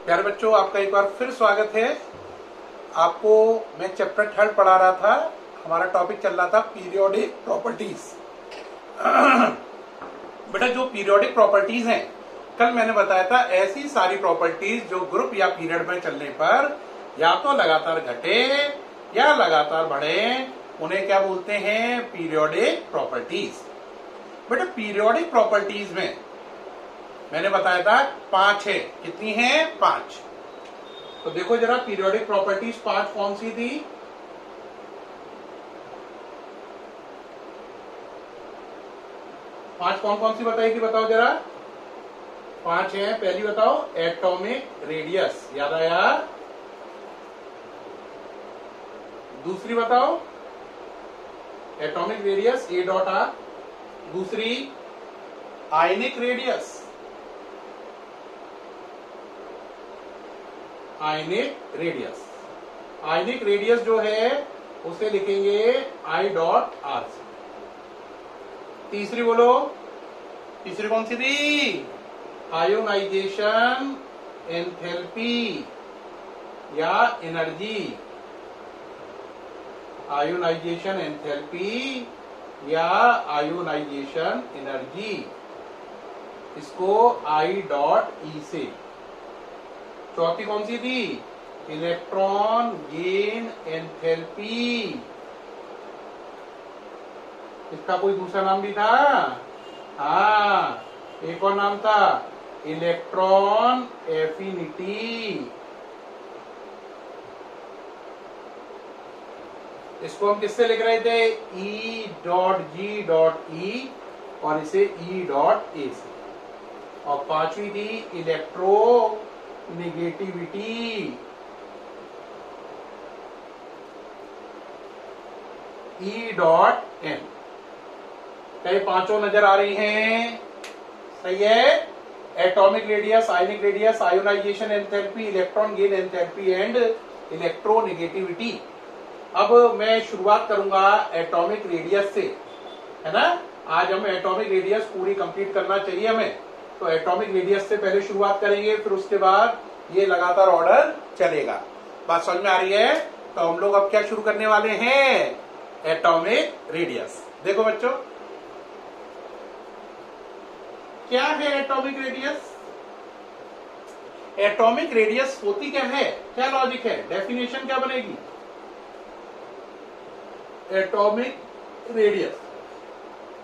प्यारे बच्चों, आपका एक बार फिर स्वागत है। आपको मैं चैप्टर 3 पढ़ा रहा था। हमारा टॉपिक चल रहा था पीरियोडिक प्रॉपर्टीज। बेटा, जो पीरियोडिक प्रॉपर्टीज हैं, कल मैंने बताया था ऐसी सारी प्रॉपर्टीज जो ग्रुप या पीरियड में चलने पर या तो लगातार घटे या लगातार बढ़े, उन्हें क्या बोलते हैं? Periodic properties. बेटा, पीरियोडिक प्रॉपर्टीज में मैंने बताया था 5 है। कितनी है? 5। तो देखो जरा, पीरियोडिक प्रॉपर्टीज 5 कौन सी थी? पांच कौन कौन सी बताई थी? बताओ जरा। 5 है। पहली बताओ, एटॉमिक रेडियस। याद आया? दूसरी बताओ, atomic radius A dot R. दूसरी, ionic radius. Ionic radius. Ionic radius जो है उसे लिखेंगे आई डॉट आर से। तीसरी बोलो, तीसरी कौन सी थी? आयोनाइजेशन एंथैल्पी या एनर्जी। आयोनाइजेशन एंथैल्पी या आयोनाइजेशन एनर्जी, इसको आई डॉट ई से। चौथी कौन सी थी? Electron gain enthalpy. इसका कोई दूसरा नाम भी था? हाँ, एक और नाम था, इलेक्ट्रॉन एफिनिटी। इसको हम किससे लिख रहे थे? E dot G dot E और इसे ई डॉट ए से। और पांचवी थी electronegativity. E dot N. क्या ये पांचों नजर आ रही हैं? सही है। Atomic radius, ionic radius, ionisation enthalpy, electron gain enthalpy and electronegativity. अब मैं शुरुआत करूंगा एटॉमिक रेडियस से, है ना। आज हमें एटॉमिक रेडियस पूरी कंप्लीट करना चाहिए हमें। तो एटॉमिक रेडियस से पहले शुरुआत करेंगे, फिर उसके बाद ये लगातार ऑर्डर चलेगा। बात समझ में आ रही है? तो हम लोग अब क्या शुरू करने वाले हैं? Atomic radius. देखो बच्चों, क्या है एटॉमिक रेडियस? एटॉमिक रेडियस होती क्या है? क्या लॉजिक है? डेफिनेशन क्या बनेगी? एटॉमिक रेडियस,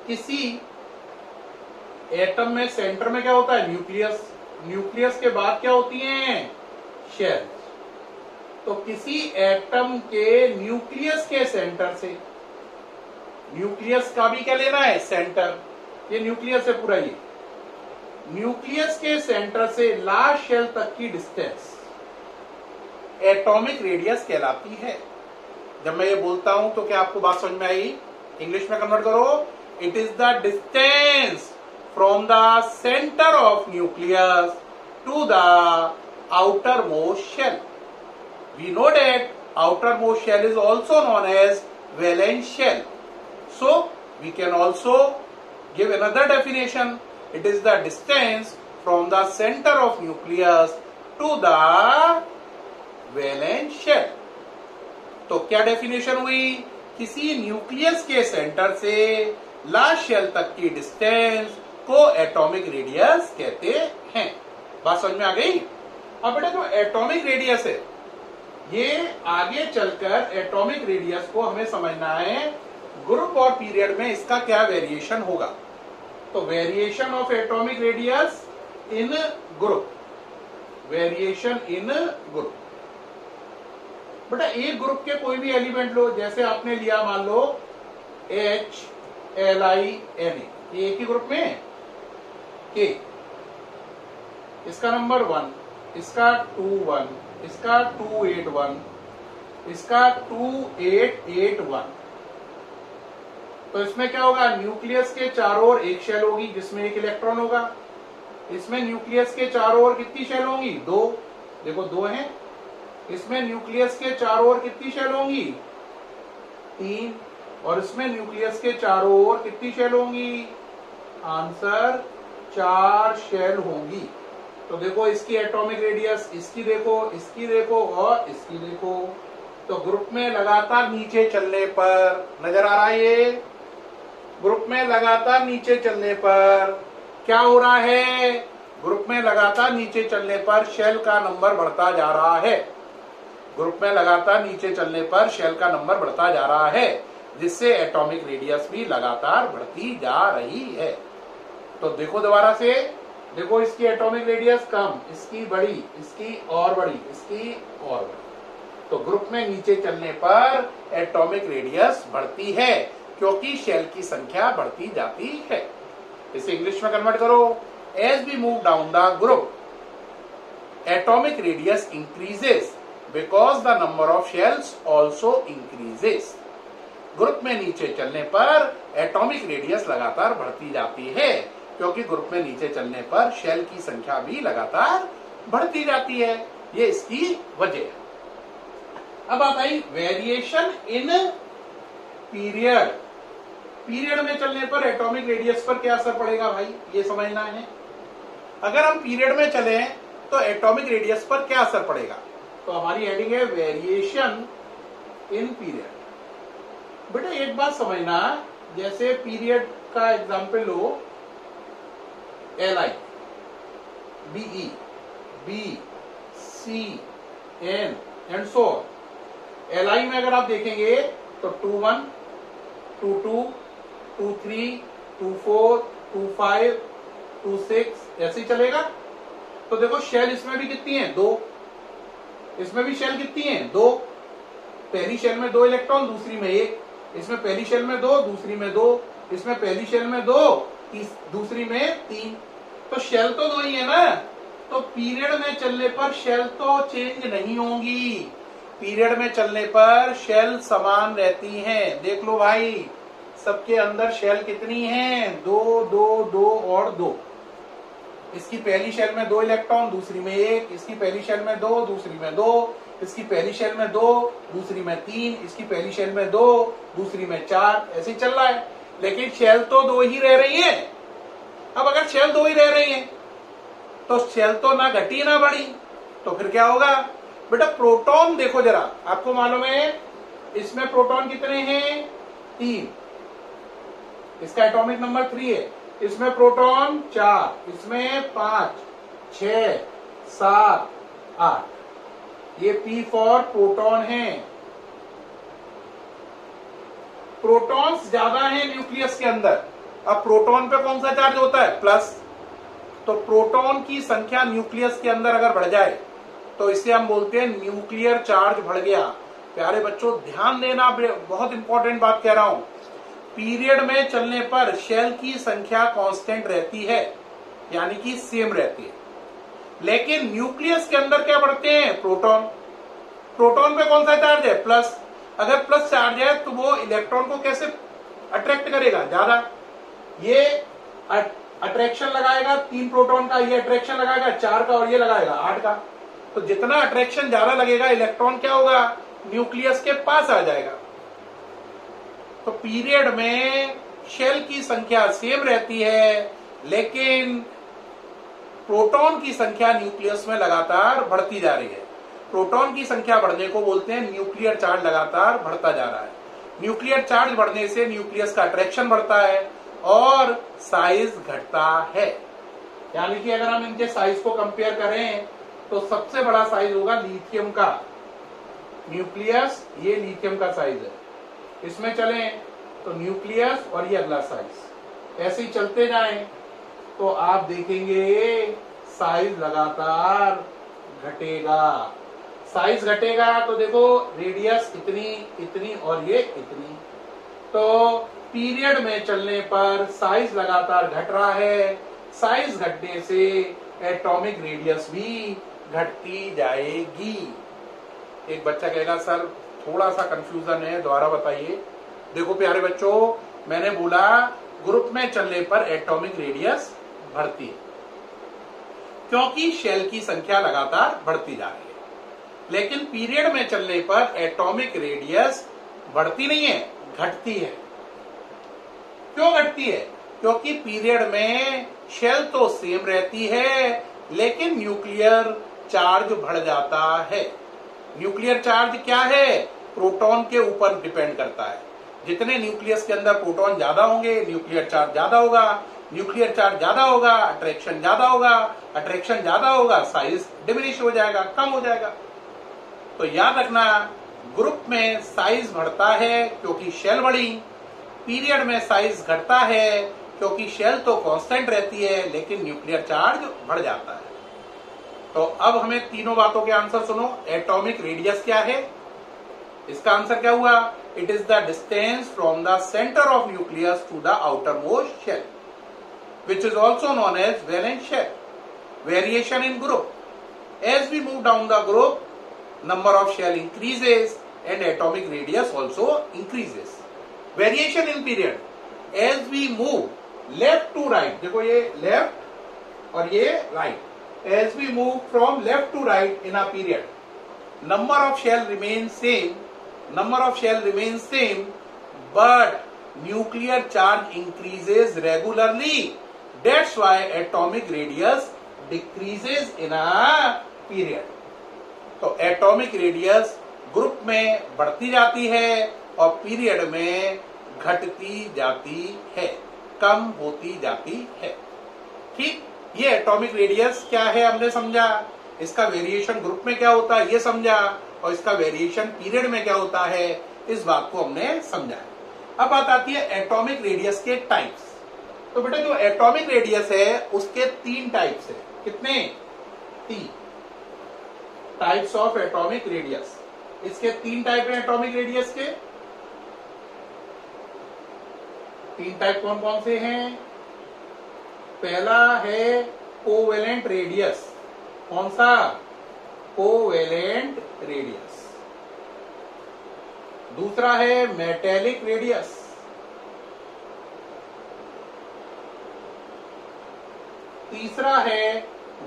किसी एटम में सेंटर में क्या होता है? न्यूक्लियस। न्यूक्लियस के बाद क्या होती हैं? शेल। तो किसी एटम के न्यूक्लियस के सेंटर से, न्यूक्लियस का भी क्या लेना है? सेंटर। ये न्यूक्लियस है पूरा। ये न्यूक्लियस के सेंटर से लास्ट शेल तक की डिस्टेंस एटॉमिक रेडियस कहलाती है। जब मैं ये बोलता हूं तो क्या आपको बात समझ में आई? इंग्लिश में कन्वर्ट करो। It is the distance from the center of nucleus to the outermost shell. We know that outermost shell is also known as valence shell. So we can also give another definition. It is the distance from the center of nucleus to the valence shell. तो क्या definition हुई? किसी nucleus के centre से last shell तक की distance को atomic radius कहते हैं। बात समझ में आ गई? अब बेटा, जो एटॉमिक रेडियस है, ये आगे चलकर एटॉमिक रेडियस को हमें समझना है ग्रुप और पीरियड में इसका क्या वेरिएशन होगा। तो variation of atomic radius in group. Variation in group. बेटा, एक ग्रुप के कोई भी एलिमेंट लो, जैसे आपने लिया मान लो HLiNa, ये एक ही ग्रुप में है। के, इसका नंबर 1, इसका 2 1, इसका 2 8 1, इसका 2 8 8 1। तो इसमें क्या होगा? न्यूक्लियस के चारों ओर एक शेल होगी जिसमें एक इलेक्ट्रॉन होगा। इसमें न्यूक्लियस के चारों ओर कितनी शेल होंगी? 2। देखो 2 हैं। इसमें न्यूक्लियस के चारों ओर कितनी शेल होंगी? 3। और इसमें न्यूक्लियस के चारों ओर कितनी शेल होंगी? आंसर 4 शेल होंगी। तो तो देखो इसकी एटॉमिक रेडियस, इसकी देखो, इसकी देखो और इसकी देखो। तो ग्रुप में लगातार नीचे चलने पर, नजर आ रहा है ये, ग्रुप में लगातार नीचे चलने पर क्या हो रहा है, ग्रुप में लगातार नीचे चलने पर शेल का नंबर बढ़ता जा रहा है। ग्रुप में लगातार नीचे चलने पर शेल का नंबर बढ़ता जा रहा है, जिससे एटॉमिक रेडियस भी लगातार बढ़ती जा रही है। तो देखो दोबारा से, देखो इसकी एटॉमिक रेडियस कम, इसकी बड़ी, इसकी और बड़ी, इसकी और बड़ी। तो ग्रुप में नीचे चलने पर एटॉमिक रेडियस बढ़ती है, क्योंकि शेल की संख्या बढ़ती जाती है। इसे इंग्लिश में कन्वर्ट करो, as we move down the group atomic radius increases because the number of shells also increases. Group में नीचे चलने पर एटॉमिक रेडियस लगातार बढ़ती जाती है, क्योंकि ग्रुप में नीचे चलने पर शेल की संख्या भी लगातार बढ़ती जाती है। ये इसकी वजह है। अब बात आई वेरिएशन इन पीरियड। पीरियड में चलने पर एटॉमिक रेडियस पर क्या असर पड़ेगा भाई, ये समझना है। अगर हम पीरियड में चले तो एटॉमिक रेडियस पर क्या असर पड़ेगा। तो हमारी हेडिंग है वेरिएशन इन पीरियड। बेटा एक बात समझना, जैसे पीरियड का example low, LI, BE, B, C, N and so on. LI में अगर आप देखेंगे तो 21, 22, 23, 24, 25, 26 ऐसे ही चलेगा। तो देखो शेल इसमें भी कितनी है, 2। इसमें भी शेल कितनी है, 2। पहली शेल में 2 इलेक्ट्रॉन, दूसरी में 1। इसमें पहली शेल में 2, दूसरी में 2। इसमें पहली शेल में 2, दूसरी में 3। तो शेल तो 2 ही है ना। तो पीरियड में चलने पर शेल तो चेंज नहीं होंगी, पीरियड में चलने पर शेल समान रहती हैं। देख लो भाई, सबके अंदर शेल कितनी हैं, 2, 2, 2 और 2। इसकी पहली शेल में 2 इलेक्ट्रॉन, दूसरी में 1। इसकी पहली शेल में 2, दूसरी में 2। इसकी पहली शेल में 2, दूसरी में 3। इसकी पहली शेल में 2, दूसरी में 4। ऐसे ही चल रहा है, लेकिन शेल तो 2 ही रह रही है। अब अगर शेल 2 ही रह रही है तो शेल तो ना घटी ना बढ़ी, तो फिर क्या होगा बेटा। प्रोटॉन देखो जरा, आपको मालूम है इसमें प्रोटॉन कितने हैं, 3। इसका एटॉमिक नंबर 3 है। इसमें प्रोटॉन 4, इसमें 5, 6, 7, 8। ये P फॉर प्रोटॉन है। प्रोटॉन्स ज्यादा हैं न्यूक्लियस के अंदर। अब प्रोटॉन पे कौन सा चार्ज होता है, प्लस। तो प्रोटॉन की संख्या न्यूक्लियस के अंदर अगर बढ़ जाए तो इसे हम बोलते हैं न्यूक्लियर चार्ज बढ़ गया। प्यारे बच्चों ध्यान देना, बहुत इंपॉर्टेंट बात कह रहा हूं। पीरियड में चलने पर शेल की संख्या कांस्टेंट रहती है, यानी कि सेम रहती है, लेकिन न्यूक्लियस के अंदर क्या बढ़ते हैं, प्रोटॉन। प्रोटॉन पे कौन सा चार्ज है, प्लस। अगर प्लस चार्ज है तो वो इलेक्ट्रॉन को कैसे अट्रैक्ट करेगा, ज्यादा। ये अट्रैक्शन लगाएगा 3 प्रोटॉन का, ये अट्रैक्शन लगाएगा 4 का, और ये लगाएगा 8 का। तो जितना अट्रैक्शन ज्यादा लगेगा, इलेक्ट्रॉन क्या होगा, न्यूक्लियस के पास आ जाएगा। तो पीरियड में शेल की संख्या सेम रहती है, लेकिन प्रोटॉन की संख्या न्यूक्लियस में लगातार बढ़ती जा रही है। प्रोटॉन की संख्या बढ़ने को बोलते हैं न्यूक्लियर चार्ज लगातार बढ़ता जा रहा है। न्यूक्लियर चार्ज बढ़ने से न्यूक्लियस का अट्रैक्शन बढ़ता है और साइज घटता है। यानी कि अगर हम इनके साइज को कंपेयर करें तो सबसे बड़ा साइज होगा लिथियम का। न्यूक्लियस, ये लिथियम का साइज है। इसमें चलें तो न्यूक्लियस और ये अगला साइज, ऐसे ही चलते जाएं तो आप देखेंगे साइज लगातार घटेगा। साइज घटेगा तो देखो रेडियस इतनी, इतनी और ये इतनी। तो पीरियड में चलने पर साइज लगातार घट रहा है। साइज घटने से एटॉमिक रेडियस भी घटती जाएगी। एक बच्चा कहेगा सर थोड़ा सा कंफ्यूजन है, दोबारा बताइए। देखो प्यारे बच्चों, मैंने बोला ग्रुप में चलने पर एटॉमिक रेडियस बढ़ती है, क्योंकि शेल की संख्या लगातार बढ़ती जा रही है। लेकिन पीरियड में चलने पर एटॉमिक रेडियस बढ़ती नहीं है, घटती है। क्यों घटती है? क्योंकि पीरियड में शेल तो सेम रहती है, लेकिन न्यूक्लियर चार्ज बढ़ जाता है। न्यूक्लियर चार्ज क्या है? प्रोटॉन के ऊपर डिपेंड करता है। जितने न्यूक्लियस के अंदर प्रोटॉन ज्यादा होंगे न्यूक्लियर चार्ज ज्यादा होगा, न्यूक्लियर चार्ज ज्यादा होगा अट्रैक्शन ज्यादा होगा, अट्रैक्शन ज्यादा होगा साइज डिमिनिश हो जाएगा, कम हो जाएगा। तो याद रखना, ग्रुप में साइज बढ़ता है क्योंकि शेल बड़ी, पीरियड में साइज घटता है क्योंकि शेल तो कांस्टेंट रहती है लेकिन न्यूक्लियर चार्ज बढ़ जाता है। तो अब हमें तीनों बातों के आंसर सुनो। एटॉमिक रेडियस क्या है? इसका आंसर क्या हुआ? It is the distance from the centre of nucleus to the outermost shell, which is also known as valence shell. Variation in group. As we move down the group, number of shell increases and atomic radius also increases. Variation in period. As we move left to right, देखो ये left और ये right. As we move from left to right in a period, number of shell remains same. Number of shell remains same, but nuclear charge increases regularly. That's why atomic radius decreases in a period. तो atomic radius group में बढ़ती जाती है और period में घटती जाती है, कम होती जाती है। ठीक, ये एटॉमिक रेडियस क्या है हमने समझा, इसका वेरिएशन ग्रुप में क्या होता है ये समझा, और इसका वेरिएशन पीरियड में क्या होता है इस बात को हमने समझा। अब बात आती है एटॉमिक रेडियस के टाइप्स। तो बेटा जो एटॉमिक रेडियस है उसके 3 टाइप्स है। कितने? 3 टाइप्स ऑफ एटॉमिक रेडियस। इसके 3 टाइप है एटॉमिक रेडियस के। 3 टाइप कौन कौन से हैं? पहला है कोवेलेंट रेडियस। कौन सा? Covalent radius. दूसरा है मेटेलिक रेडियस। तीसरा है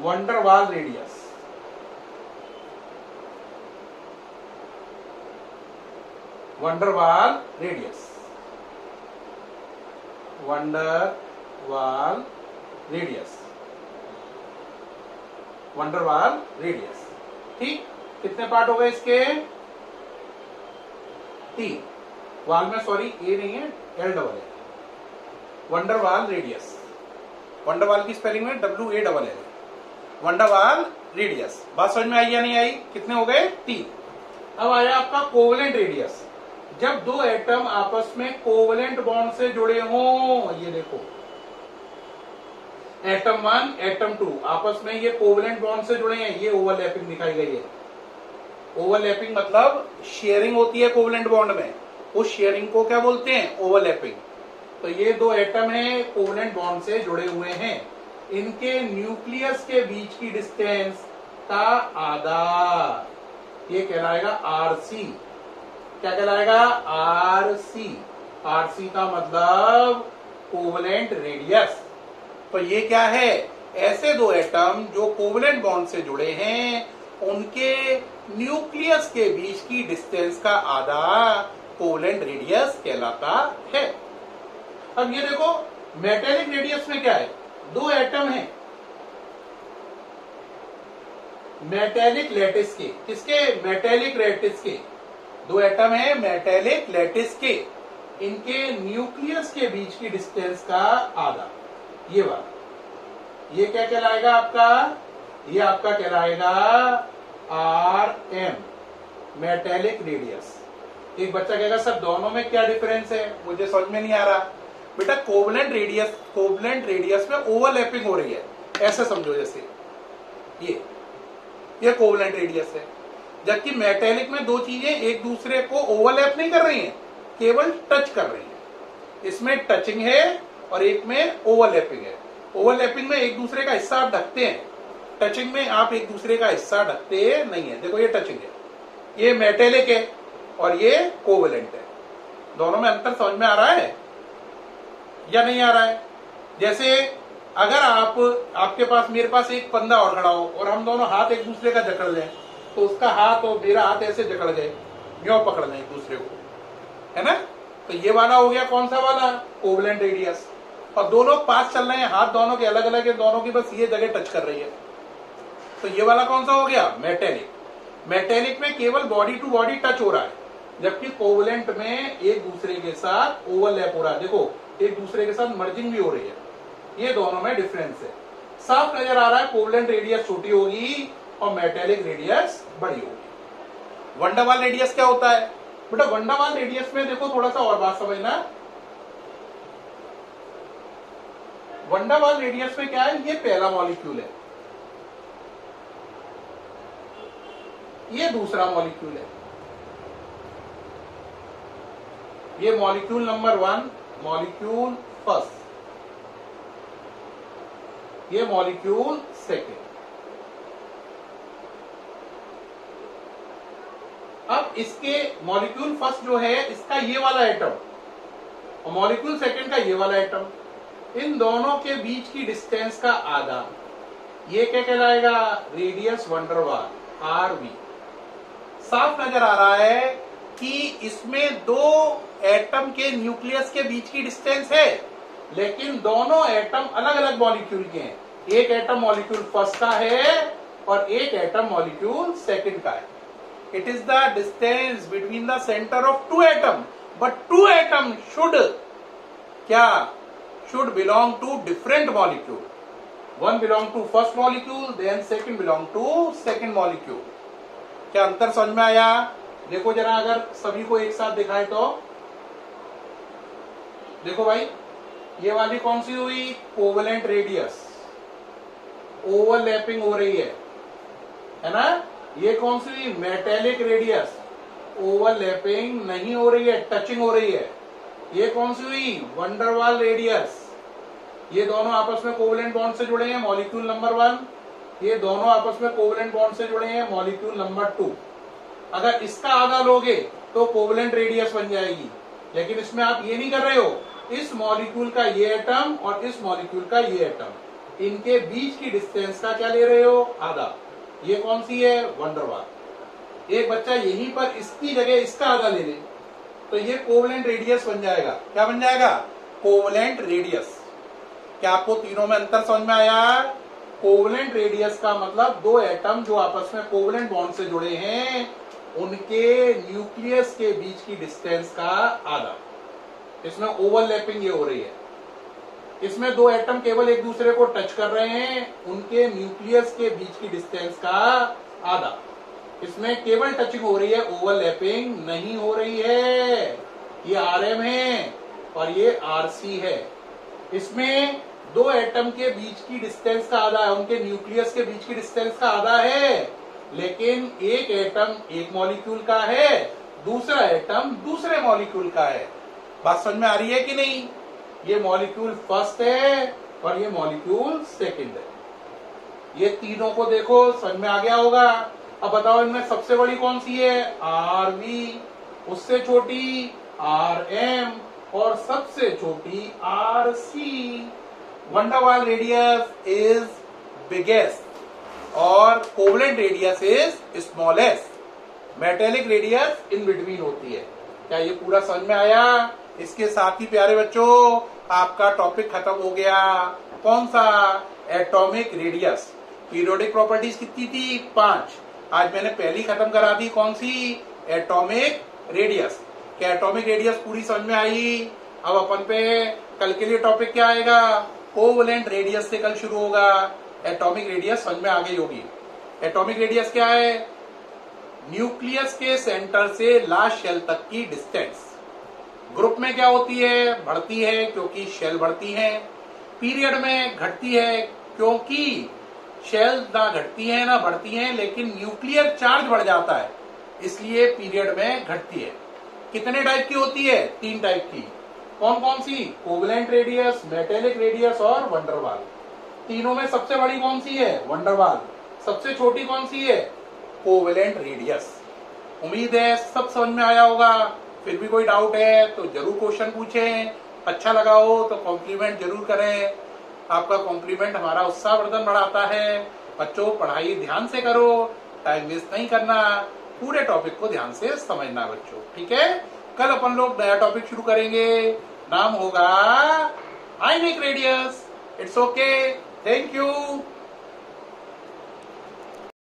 van der Waals radius. Van der Waals radius, van der Waals radius, van der Waals radius. ठीक, कितने पार्ट हो गए इसके? 3। वाल में सॉरी ए नहीं है, एल डबल है। वंडरवाल रेडियस, वंडरवाल की स्पेलिंग में WALL है। Van der Waals radius. बात समझ में आई या नहीं आई? कितने हो गए? 3। अब आया आपका कोवेलेंट रेडियस। जब 2 एटम आपस में कोवेलेंट बॉन्ड से जुड़े हों, ये देखो एटम 1 एटम 2 आपस में ये कोवेलेंट बॉन्ड से जुड़े हैं, ये ओवरलैपिंग दिखाई गई है। ओवरलैपिंग मतलब शेयरिंग होती है कोवेलेंट बॉन्ड में, उस शेयरिंग को क्या बोलते हैं? ओवरलैपिंग। तो ये 2 एटम हैं कोवेलेंट बॉन्ड से जुड़े हुए हैं, इनके न्यूक्लियस के बीच की डिस्टेंस का आधा, ये कहलाएगा RC। क्या कहलाएगा? RC। RC का मतलब कोवेलेंट रेडियस। तो ये क्या है? ऐसे 2 एटम जो कोवेलेंट बॉन्ड से जुड़े हैं उनके न्यूक्लियस के बीच की डिस्टेंस का आधा कोवेलेंट रेडियस कहलाता है। अब ये देखो मेटेलिक रेडियस में क्या है? 2 एटम हैं मेटेलिक लैटिस के। किसके? मेटेलिक लैटिस के। 2 एटम हैं मेटेलिक लैटिस के, इनके न्यूक्लियस के बीच की डिस्टेंस का आधा, ये वाला। ये क्या कहलाएगा आपका? ये आपका कहलाएगा RM, मेटेलिक रेडियस। एक बच्चा कहेगा सर दोनों में क्या डिफरेंस है, मुझे समझ में नहीं आ रहा। बेटा कोवेलेंट रेडियस में ओवरलैपिंग हो रही है, ऐसे समझो जैसे ये कोवेलेंट रेडियस है, जबकि मेटेलिक में 2 चीजें एक दूसरे को ओवरलैप नहीं कर रही हैं, केवल टच कर रही हैं। इसमें टचिंग है और एक में ओवरलैपिंग है। ओवरलैपिंग में एक दूसरे का हिस्सा आप ढकते हैं, टचिंग में आप एक दूसरे का हिस्सा ढकते नहीं है। देखो ये टचिंग है, ये मेटेलिक है और ये कोवेलेंट है। दोनों में अंतर समझ में आ रहा है या नहीं आ रहा है? जैसे अगर आपके पास मेरे पास एक बंदा और खड़ा हो और हम दोनों हाथ एक दूसरे का जकड़ लें, तो उसका हाथ और मेरा हाथ ऐसे जकड़ गए, यूं पकड़ लें एक दूसरे को, है ना? तो ये वाला हो गया कौन सा वाला? Covalent radius. और दोनों पास चल रहे हैं, हाथ दोनों के अलग अलग है, दोनों की बस ये जगह टच कर रही है, तो ये वाला कौन सा हो गया? मेटेलिक। मेटेलिक में केवल बॉडी टू बॉडी टच हो रहा है, जबकि कोवलेंट में एक दूसरे के साथ ओवरलैप हो रहा है। देखो एक दूसरे के साथ मर्जिंग भी हो रही है। ये दोनों में डिफरेंस है। साफ नजर आ रहा है कोवलेंट रेडियस छोटी होगी और मेटेलिक रेडियस बड़ी होगी। वंडरवाल रेडियस क्या होता है बेटा? वंडरवाल रेडियस में देखो थोड़ा सा और बात समझना। वंडरवाल रेडियस में क्या है? ये पहला मॉलिक्यूल है, ये दूसरा मॉलिक्यूल है। ये मॉलिक्यूल नंबर 1, मॉलिक्यूल फर्स्ट, ये मॉलिक्यूल सेकेंड। अब इसके मॉलिक्यूल फर्स्ट जो है इसका ये वाला एटम और मॉलिक्यूल सेकेंड का ये वाला एटम, इन दोनों के बीच की डिस्टेंस का आधा, ये क्या कहलाएगा? Radius van der Waals, RV। साफ नजर आ रहा है कि इसमें दो एटम के न्यूक्लियस के बीच की डिस्टेंस है, लेकिन दोनों एटम अलग अलग मॉलिक्यूल के हैं। एक एटम मॉलिक्यूल फर्स्ट का है और एक एटम मॉलिक्यूल सेकंड का है। It is the distance between the centre of two atom, but two atom should belong to different molecule. One belong to first molecule, then second belong to second molecule. क्या अंतर समझ में आया? देखो जरा, अगर सभी को एक साथ दिखाए तो देखो भाई, ये वाली कौन सी हुई? कोवलेंट रेडियस, ओवरलैपिंग हो रही है ना। ये कौन सी हुई? मेटेलिक रेडियस, ओवरलैपिंग नहीं हो रही है, टचिंग हो रही है। ये कौन सी हुई? Van der Waals radius. ये दोनों आपस में कोवलेंट बॉन्ड से जुड़े हैं, मॉलिक्यूल नंबर 1। ये दोनों आपस में कोवलेंट बॉन्ड से जुड़े हैं, मॉलिक्यूल नंबर 2। अगर इसका आधा लोगे तो कोवलेंट रेडियस बन जाएगी, लेकिन इसमें आप ये नहीं कर रहे हो। इस मॉलिक्यूल का ये एटम और इस मॉलिक्यूल का ये एटम, इनके बीच की डिस्टेंस का क्या ले रहे हो? आधा। ये कौन सी है? वंडरवाल। एक बच्चा यहीं पर इसकी जगह इसका आधा ले ले तो ये कोवलेंट रेडियस बन जाएगा। क्या बन जाएगा? Covalent radius. क्या आपको तीनों में अंतर समझ में आया? कोवलेंट रेडियस का मतलब दो एटम जो आपस में कोवलेंट बॉन्ड से जुड़े हैं, उनके न्यूक्लियस के बीच की डिस्टेंस का आधा। इसमें ओवरलैपिंग ये हो रही है। इसमें दो एटम केवल एक दूसरे को टच कर रहे हैं, उनके न्यूक्लियस के बीच की डिस्टेंस का आधा। इसमें केवल टचिंग हो रही है, ओवरलैपिंग नहीं हो रही है। ये RM है और ये RC है। इसमें दो एटम के बीच की डिस्टेंस का आधा है, उनके न्यूक्लियस के बीच की डिस्टेंस का आधा है, लेकिन एक एटम एक मॉलिक्यूल का है, दूसरा एटम दूसरे मॉलिक्यूल का है। बात समझ में आ रही है कि नहीं? ये मॉलिक्यूल फर्स्ट है और ये मॉलिक्यूल सेकंड है। ये तीनों को देखो, समझ में आ गया होगा। अब बताओ इनमें सबसे बड़ी कौन सी है? RV, उससे छोटी RM और सबसे छोटी RC। Van der Waal radius is biggest और covalent radius is smallest. Metallic radius in between होती है। क्या ये पूरा समझ में आया? इसके साथ ही प्यारे बच्चों आपका टॉपिक खत्म हो गया। कौन सा? Atomic radius. पीरियोडिक प्रॉपर्टीज कितनी थी? 5। आज मैंने पहली खत्म करा दी। कौन सी? Atomic radius. क्या एटॉमिक रेडियस पूरी समझ में आई? अब अपन पे कल के लिए टॉपिक क्या आएगा? कोवलेंट रेडियस से कल शुरू होगा। एटॉमिक रेडियस समझ में आ गई होगी। एटॉमिक रेडियस क्या है? न्यूक्लियस के सेंटर से लास्ट शेल तक की डिस्टेंस। ग्रुप में क्या होती है? बढ़ती है क्योंकि शेल बढ़ती है। पीरियड में घटती है क्योंकि शेल ना घटती है ना बढ़ती है, लेकिन न्यूक्लियर चार्ज बढ़ जाता है, इसलिए पीरियड में घटती है। कितने टाइप की होती है? 3 टाइप की। कौन कौन सी? कोवलेंट रेडियस, मेटेलिक रेडियस और वंडरवाल। तीनों में सबसे बड़ी कौन सी है? वंडरवाल। सबसे छोटी कौन सी है? Covalent radius. उम्मीद है सब समझ में आया होगा। फिर भी कोई डाउट है तो जरूर क्वेश्चन पूछें। अच्छा लगा हो तो कॉम्प्लीमेंट जरूर करें। आपका कॉम्प्लीमेंट हमारा उत्साहवर्धन बढ़ाता है। बच्चों पढ़ाई ध्यान से करो, टाइम वेस्ट नहीं करना, पूरे टॉपिक को ध्यान से समझना बच्चों, ठीक है? कल अपन लोग नया टॉपिक शुरू करेंगे, नाम होगा ionic radius. It's okay, thank you.